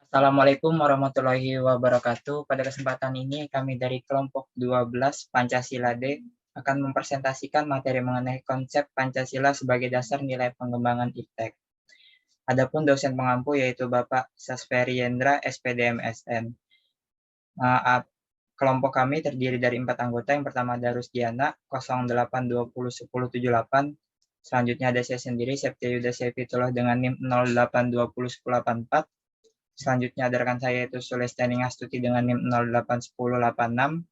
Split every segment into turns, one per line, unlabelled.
Assalamualaikum warahmatullahi wabarakatuh. Pada kesempatan ini kami dari kelompok 12 Pancasila D akan mempresentasikan materi mengenai konsep Pancasila sebagai dasar nilai pengembangan IPTEK. Adapun dosen pengampu yaitu Bapak Sasferi Yendra, SPD MSN. Kelompok kami terdiri dari 4 anggota. Yang pertama Darus Diana 08201078. Selanjutnya ada saya sendiri Septia Yuda Sepitullah dengan NIM 08201084. Selanjutnya ada rekan saya yaitu Sulestani Ngastuti dengan NIM 081086.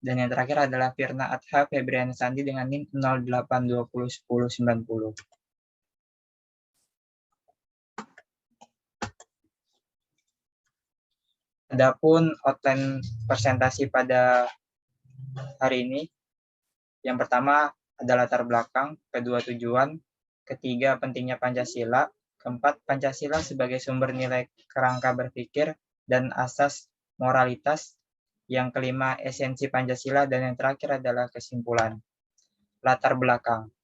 Dan yang terakhir adalah Firna Adha Febrian Sandi dengan NIM 0820101090. Adapun outline presentasi pada hari ini, yang pertama ada latar belakang, kedua tujuan, ketiga pentingnya Pancasila, keempat Pancasila sebagai sumber nilai kerangka berpikir dan asas moralitas, yang kelima esensi Pancasila, dan yang terakhir adalah kesimpulan. Latar belakang.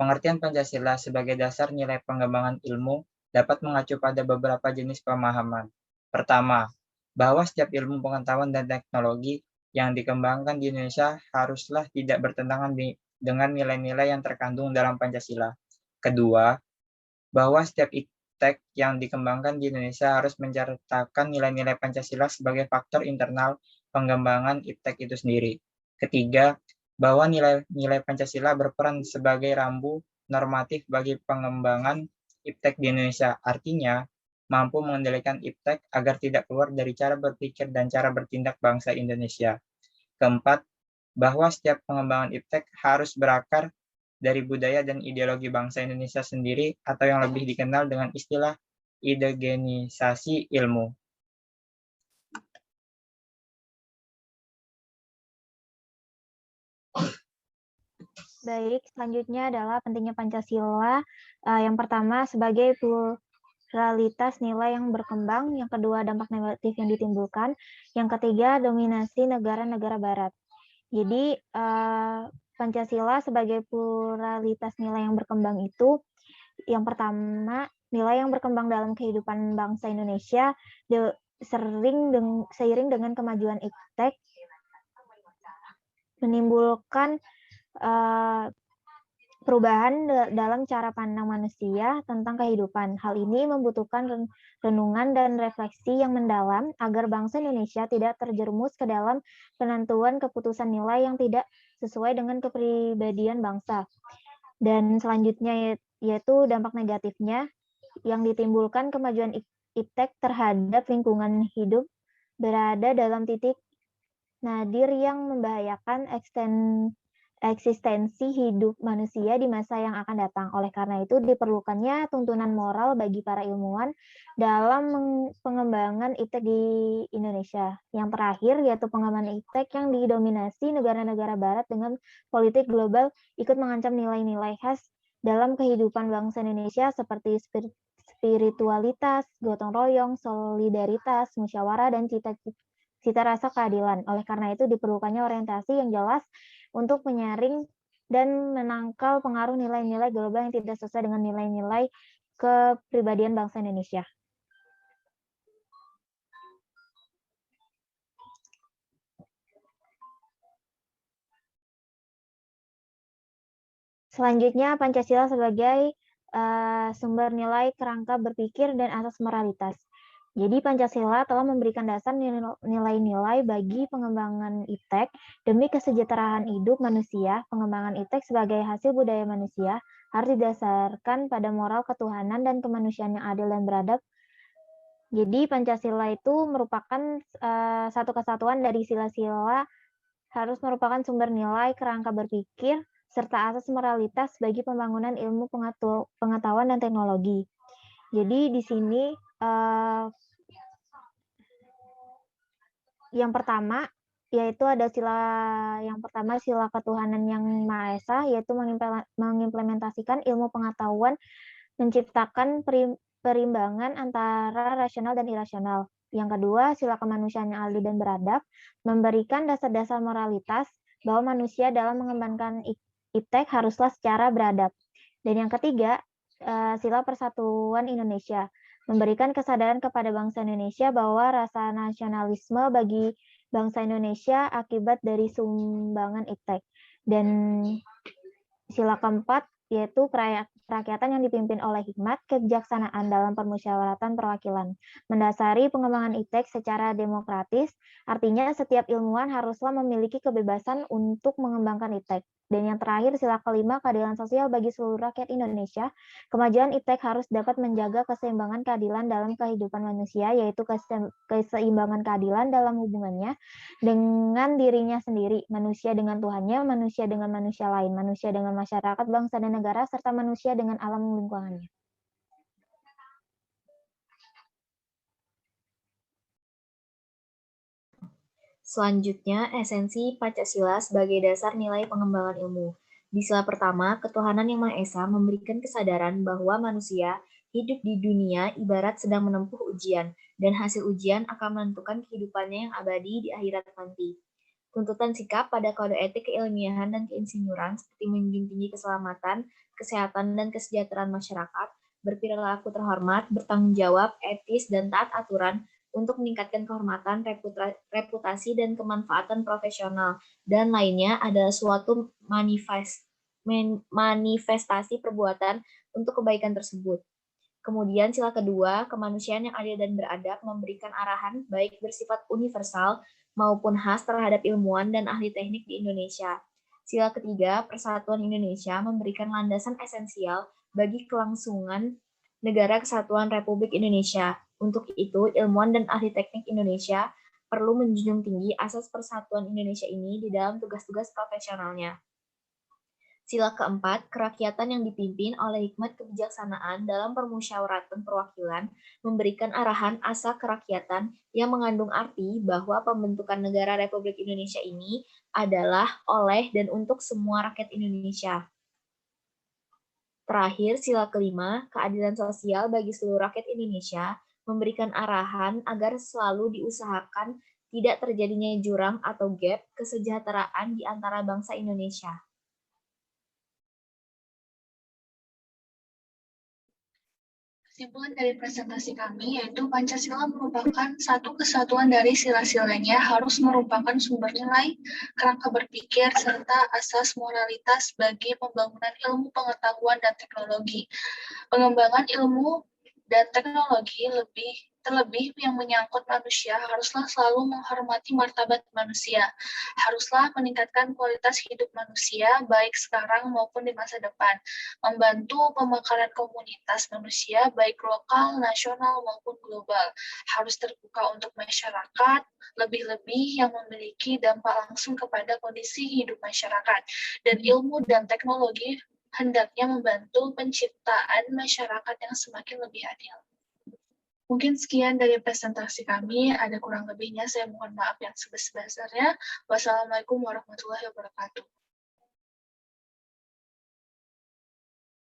Pengertian Pancasila sebagai dasar nilai pengembangan ilmu dapat mengacu pada beberapa jenis pemahaman. Pertama, bahwa setiap ilmu pengetahuan dan teknologi yang dikembangkan di Indonesia haruslah tidak bertentangan dengan nilai-nilai yang terkandung dalam Pancasila. Kedua, bahwa setiap IPTEK yang dikembangkan di Indonesia harus menceritakan nilai-nilai Pancasila sebagai faktor internal pengembangan IPTEK itu sendiri. Ketiga, bahwa nilai-nilai Pancasila berperan sebagai rambu normatif bagi pengembangan IPTEK di Indonesia. Artinya, mampu mengendalikan IPTEK agar tidak keluar dari cara berpikir dan cara bertindak bangsa Indonesia. Keempat, bahwa setiap pengembangan IPTEK harus berakar dari budaya dan ideologi bangsa Indonesia sendiri atau yang lebih dikenal dengan istilah indigenisasi ilmu.
Baik, selanjutnya adalah pentingnya Pancasila. Yang pertama sebagai pluralitas nilai yang berkembang, yang kedua dampak negatif yang ditimbulkan, yang ketiga dominasi negara-negara barat. Jadi Pancasila sebagai pluralitas nilai yang berkembang itu, yang pertama nilai yang berkembang dalam kehidupan bangsa Indonesia seiring dengan kemajuan IPTEK menimbulkan perubahan dalam cara pandang manusia tentang kehidupan. Hal ini membutuhkan renungan dan refleksi yang mendalam agar bangsa Indonesia tidak terjerumus ke dalam penentuan keputusan nilai yang tidak sesuai dengan kepribadian bangsa. Dan selanjutnya yaitu dampak negatifnya yang ditimbulkan kemajuan IPTEK terhadap lingkungan hidup berada dalam titik nadir yang membahayakan eksistensi hidup manusia di masa yang akan datang. Oleh karena itu, diperlukannya tuntunan moral bagi para ilmuwan dalam pengembangan IPTEK di Indonesia. Yang terakhir, yaitu pengembangan IPTEK yang didominasi negara-negara barat dengan politik global ikut mengancam nilai-nilai khas dalam kehidupan bangsa Indonesia seperti spiritualitas, gotong royong, solidaritas, musyawarah, dan cita rasa keadilan. Oleh karena itu, diperlukannya orientasi yang jelas untuk menyaring dan menangkal pengaruh nilai-nilai global yang tidak sesuai dengan nilai-nilai kepribadian bangsa Indonesia. Selanjutnya, Pancasila sebagai sumber nilai kerangka berpikir dan asas moralitas. Jadi Pancasila telah memberikan dasar nilai-nilai bagi pengembangan IPTEK demi kesejahteraan hidup manusia. Pengembangan IPTEK sebagai hasil budaya manusia harus didasarkan pada moral ketuhanan dan kemanusiaan yang adil dan beradab. Jadi Pancasila itu merupakan satu kesatuan dari sila-sila, harus merupakan sumber nilai kerangka berpikir serta asas moralitas bagi pembangunan ilmu pengetahuan dan teknologi. Jadi di sini yang pertama yaitu ada sila ketuhanan yang Maha Esa, yaitu mengimplementasikan ilmu pengetahuan, menciptakan perimbangan antara rasional dan irasional. Yang kedua, sila kemanusiaan yang adil dan beradab, memberikan dasar-dasar moralitas bahwa manusia dalam mengembangkan IPTEK haruslah secara beradab. Dan yang ketiga, sila persatuan Indonesia, memberikan kesadaran kepada bangsa Indonesia bahwa rasa nasionalisme bagi bangsa Indonesia akibat dari sumbangan iptek. Dan sila keempat yaitu kerakyatan yang dipimpin oleh hikmat, kebijaksanaan dalam permusyawaratan perwakilan. Mendasari pengembangan iptek secara demokratis, artinya setiap ilmuwan haruslah memiliki kebebasan untuk mengembangkan iptek. Dan yang terakhir, sila kelima, keadilan sosial bagi seluruh rakyat Indonesia. Kemajuan iptek harus dapat menjaga keseimbangan keadilan dalam kehidupan manusia, yaitu keseimbangan keadilan dalam hubungannya dengan dirinya sendiri, manusia dengan Tuhannya, manusia dengan manusia lain, manusia dengan masyarakat, bangsa dan negara, serta manusia dengan alam lingkungannya.
Selanjutnya, esensi Pancasila sebagai dasar nilai pengembangan ilmu. Di sila pertama, ketuhanan yang Maha Esa memberikan kesadaran bahwa manusia hidup di dunia ibarat sedang menempuh ujian, dan hasil ujian akan menentukan kehidupannya yang abadi di akhirat nanti. Tuntutan sikap pada kode etik keilmiahan dan keinsinyuran seperti menjunjung tinggi keselamatan, kesehatan, dan kesejahteraan masyarakat, berperilaku terhormat, bertanggung jawab, etis, dan taat aturan untuk meningkatkan kehormatan, reputasi, dan kemanfaatan profesional, dan lainnya adalah suatu manifestasi perbuatan untuk kebaikan tersebut. Kemudian sila kedua, kemanusiaan yang adil dan beradab memberikan arahan baik bersifat universal maupun khas terhadap ilmuwan dan ahli teknik di Indonesia. Sila ketiga, persatuan Indonesia memberikan landasan esensial bagi kelangsungan Negara Kesatuan Republik Indonesia. Untuk itu, ilmuwan dan ahli teknik Indonesia perlu menjunjung tinggi asas persatuan Indonesia ini di dalam tugas-tugas profesionalnya. Sila keempat, kerakyatan yang dipimpin oleh hikmat kebijaksanaan dalam permusyawaratan perwakilan memberikan arahan asa kerakyatan yang mengandung arti bahwa pembentukan negara Republik Indonesia ini adalah oleh dan untuk semua rakyat Indonesia. Terakhir, sila kelima, keadilan sosial bagi seluruh rakyat Indonesia memberikan arahan agar selalu diusahakan tidak terjadinya jurang atau gap kesejahteraan di antara bangsa Indonesia.
Kesimpulan dari presentasi kami yaitu Pancasila merupakan satu kesatuan dari sila-silanya, harus merupakan sumber nilai, kerangka berpikir, serta asas moralitas bagi pembangunan ilmu pengetahuan dan teknologi. Pengembangan ilmu dan teknologi terlebih yang menyangkut manusia haruslah selalu menghormati martabat manusia, haruslah meningkatkan kualitas hidup manusia baik sekarang maupun di masa depan, membantu pemekaran komunitas manusia baik lokal, nasional maupun global, harus terbuka untuk masyarakat, lebih-lebih yang memiliki dampak langsung kepada kondisi hidup masyarakat, dan ilmu dan teknologi hendaknya membantu penciptaan masyarakat yang semakin lebih adil. Mungkin sekian dari presentasi kami, ada kurang lebihnya saya mohon maaf yang sebesar-besarnya. Wassalamualaikum warahmatullahi wabarakatuh.